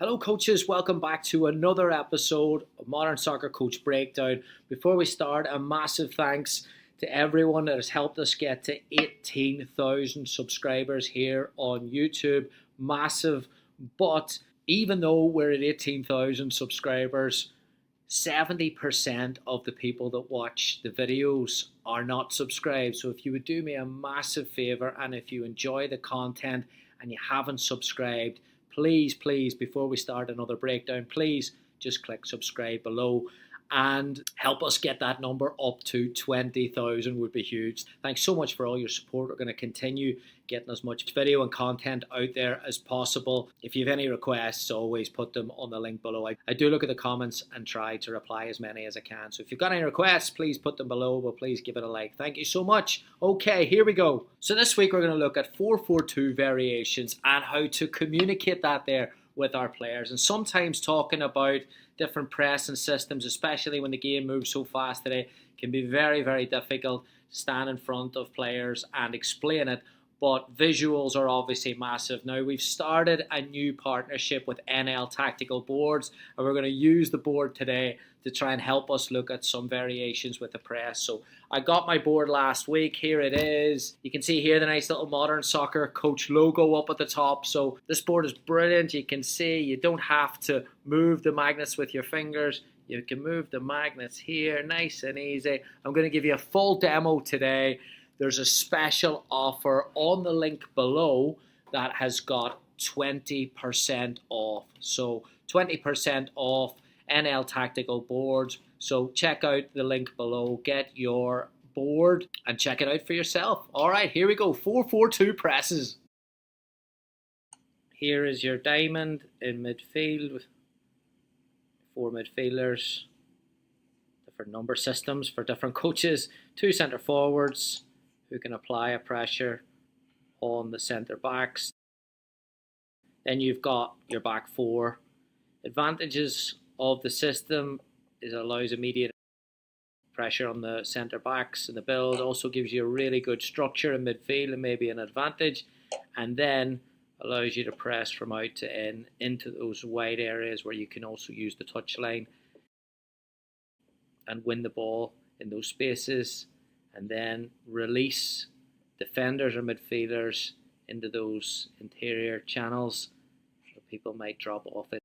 Hello coaches, welcome back to another episode of Modern Soccer Coach Breakdown. Before we start, a massive thanks to everyone that has helped us get to 18,000 subscribers here on YouTube. Massive, but even though we're at 18,000 subscribers, 70% of the people that watch the videos are not subscribed. So if you would do me a massive favor, and if you enjoy the content and you haven't subscribed, please, before we start another breakdown, please just click subscribe below and help us get that number up to 20,000 would be huge. Thanks so much for all your support. We're going to continue getting as much video and content out there as possible. If you have any requests, always put them on the link below. I do look at the comments and try to reply as many as I can. So if you've got any requests, please put them below, but please give it a like. Thank you so much. Okay, here we go. So this week we're going to look at 4-4-2 variations and how to communicate that there with our players, and sometimes talking about different pressing systems, especially when the game moves so fast today, can be very, very difficult to stand in front of players and explain it. But visuals are obviously massive. Now, we've started a new partnership with NL Tactical Boards, and we're going to use the board today to try and help us look at some variations with the press. So I got my board last week. Here it is. You can see here the nice little Modern Soccer Coach logo up at the top. So this board is brilliant. You can see you don't have to move the magnets with your fingers. You can move the magnets here, nice and easy. I'm going to give you a full demo today. There's a special offer on the link below that has got 20% off. So 20% off NL Tactical Boards. So check out the link below, get your board and check it out for yourself. All right, here we go. 4-4-2 presses. Here is your diamond in midfield with 4 midfielders, different number systems for different coaches, 2 centre forwards who can apply a pressure on the centre backs. Then you've got your back 4. Advantages of the system is it allows immediate pressure on the centre backs, and the build also gives you a really good structure in midfield and maybe an advantage, and then allows you to press from out to in into those wide areas where you can also use the touchline and win the ball in those spaces, and then release defenders or midfielders into those interior channels where people might drop off it.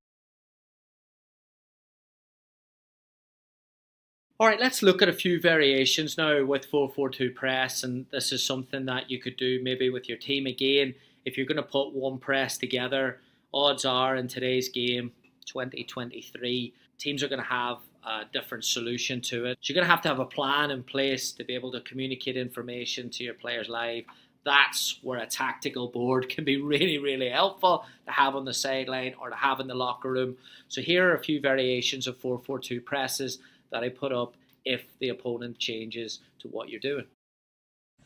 All right, let's look at a few variations now with 4-4-2 press, and this is something that you could do maybe with your team again. If you're going to put one press together, odds are in today's game, 2023, teams are going to have a different solution to it. So you're going to have a plan in place to be able to communicate information to your players live. That's where a tactical board can be really, really helpful to have on the sideline or to have in the locker room. So here are a few variations of 4-4-2 presses that I put up if the opponent changes to what you're doing.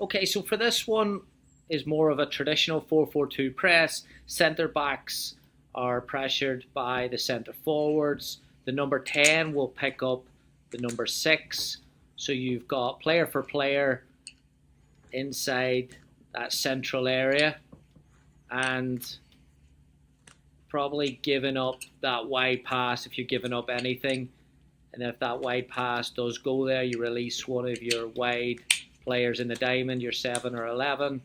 Okay, so for this one is more of a traditional 4-4-2 press. Centre backs are pressured by the centre forwards. The number 10 will pick up the number 6. So you've got player for player inside that central area, and probably giving up that wide pass if you're giving up anything. And if that wide pass does go there, you release one of your wide players in the diamond, your 7 or 11.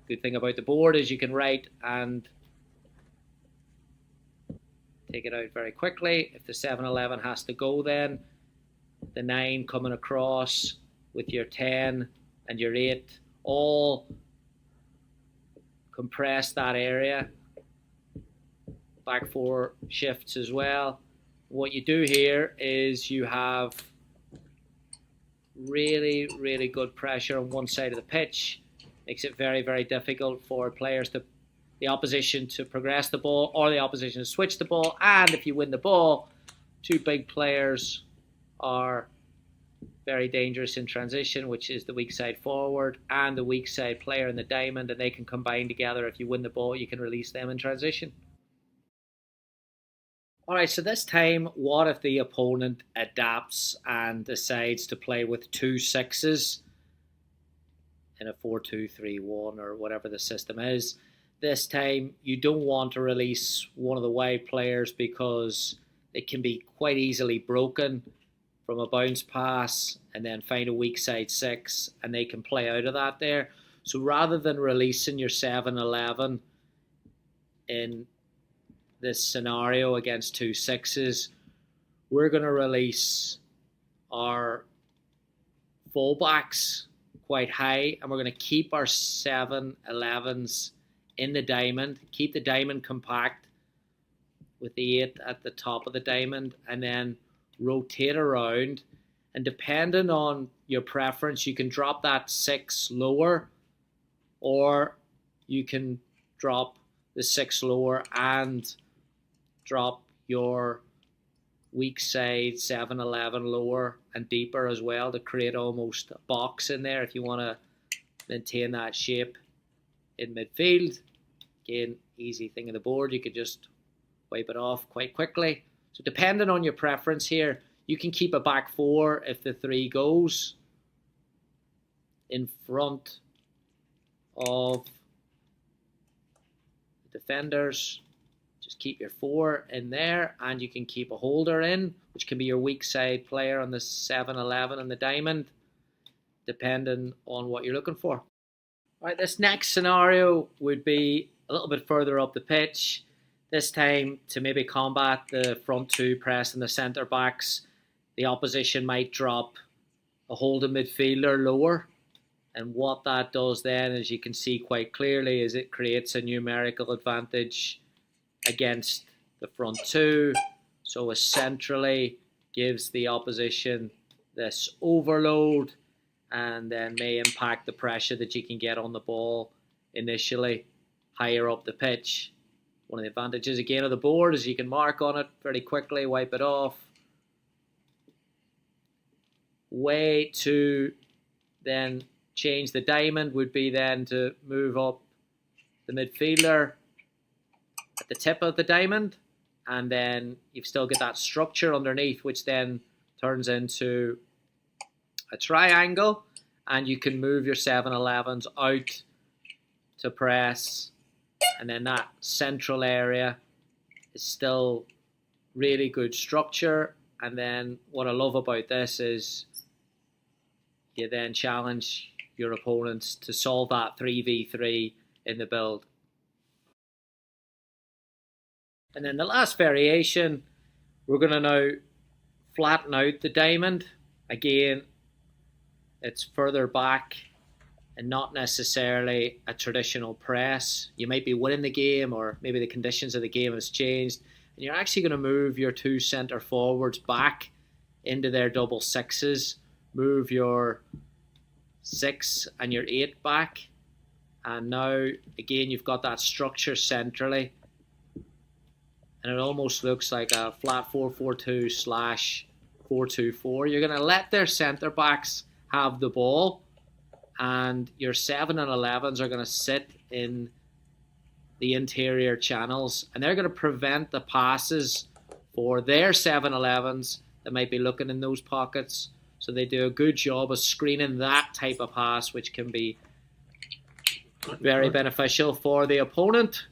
Good thing about the board is you can write and take it out very quickly. If the 7-11 has to go, then the 9 coming across with your 10 and your 8 all compress that area. Back 4 shifts as well. What you do here is you have really, really good pressure on one side of the pitch. Makes it very, very difficult for players the opposition to progress the ball or the opposition to switch the ball. And if you win the ball, 2 big players are very dangerous in transition, which is the weak side forward and the weak side player in the diamond, and they can combine together. If you win the ball, you can release them in transition. All right, so this time, what if the opponent adapts and decides to play with 2 6s in a 4-2-3-1 or whatever the system is? this time you don't want to release one of the wide players because it can be quite easily broken from a bounce pass and then find a weak side 6 and they can play out of that there. So rather than releasing your 7-11 in this scenario against 2 6s, we're going to release our fullbacks quite high, and we're going to keep our 7-11s in the diamond, keep the diamond compact with the 8 at the top of the diamond, and then rotate around. And depending on your preference, you can drop that 6 lower, or you can drop the 6 lower and drop your weak side 7-11 lower and deeper as well to create almost a box in there if you want to maintain that shape in midfield. Again, easy thing on the board. You could just wipe it off quite quickly. So depending on your preference here, you can keep a back 4 if the 3 goes in front of the defenders. Just keep your 4 in there, and you can keep a holder in, which can be your weak side player on the 7-11 and the diamond, depending on what you're looking for. All right, this next scenario would be a little bit further up the pitch. This time to maybe combat the front 2 press and the centre backs, the opposition might drop a holding midfielder lower. And what that does then, as you can see quite clearly, is it creates a numerical advantage against the front 2. So essentially gives the opposition this overload and then may impact the pressure that you can get on the ball initially higher up the pitch. One of the advantages again of the board is you can mark on it very quickly, wipe it off. Way to then change the diamond would be then to move up the midfielder at the tip of the diamond, and then you've still got that structure underneath, which then turns into a triangle, and you can move your 7-11s out to press, and then that central area is still really good structure. And then what I love about this is you then challenge your opponents to solve that 3v3 in the build. And then the last variation, we're going to now flatten out the diamond. Again, it's further back and not necessarily a traditional press. You might be winning the game, or maybe the conditions of the game has changed, and you're actually going to move your 2 centre forwards back into their double 6s, move your 6 and your 8 back, and now again you've got that structure centrally, and it almost looks like a flat 4-4-2 / 4-2-4. You're going to let their centre backs have the ball, and your 7 and 11s are going to sit in the interior channels, and they're going to prevent the passes for their 7-11s that might be looking in those pockets. So they do a good job of screening that type of pass, which can be very beneficial for the opponent.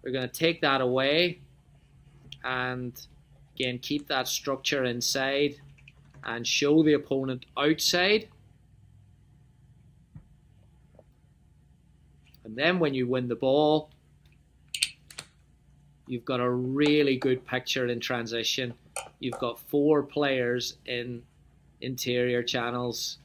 We're going to take that away and again keep that structure inside and show the opponent outside. And then when you win the ball, you've got a really good picture in transition. You've got 4 players in interior channels,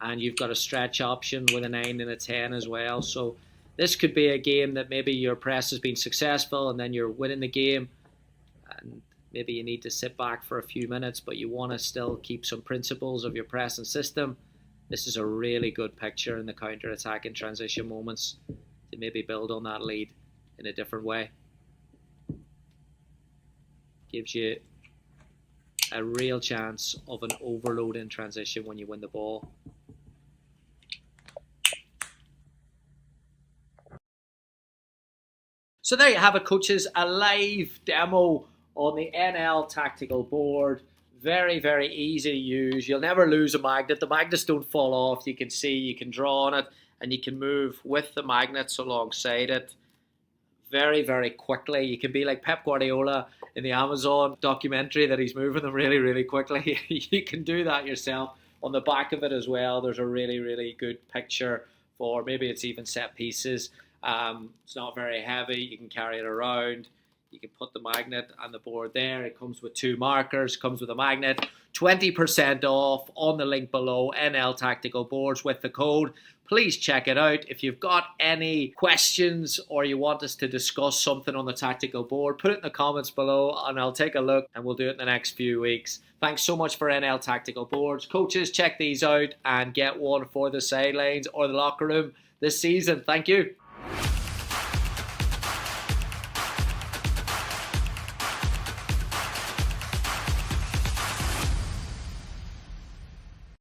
and you've got a stretch option with a 9 and a 10 as well. So this could be a game that maybe your press has been successful and then you're winning the game, and maybe you need to sit back for a few minutes, but you want to still keep some principles of your pressing system. This is a really good picture in the counter-attack and transition moments to maybe build on that lead in a different way. Gives you a real chance of an overload in transition when you win the ball. So there you have it, coaches, a live demo on the NL Tactical board. Very, very easy to use. You'll never lose a magnet. The magnets don't fall off. You can see, you can draw on it, and you can move with the magnets alongside it. very, very quickly. You can be like Pep Guardiola in the Amazon documentary that he's moving them really, really quickly. You can do that yourself. On the back of it as well, there's a really, really good picture for, maybe it's even set pieces. It's not very heavy. You can carry it around. You can put the magnet on the board there. It comes with 2 markers, comes with a magnet. 20% off on the link below, NL Tactical Boards with the code. Please check it out. If you've got any questions or you want us to discuss something on the tactical board, put it in the comments below and I'll take a look and we'll do it in the next few weeks. Thanks so much for NL Tactical Boards. Coaches, check these out and get one for the sidelines or the locker room this season. Thank you.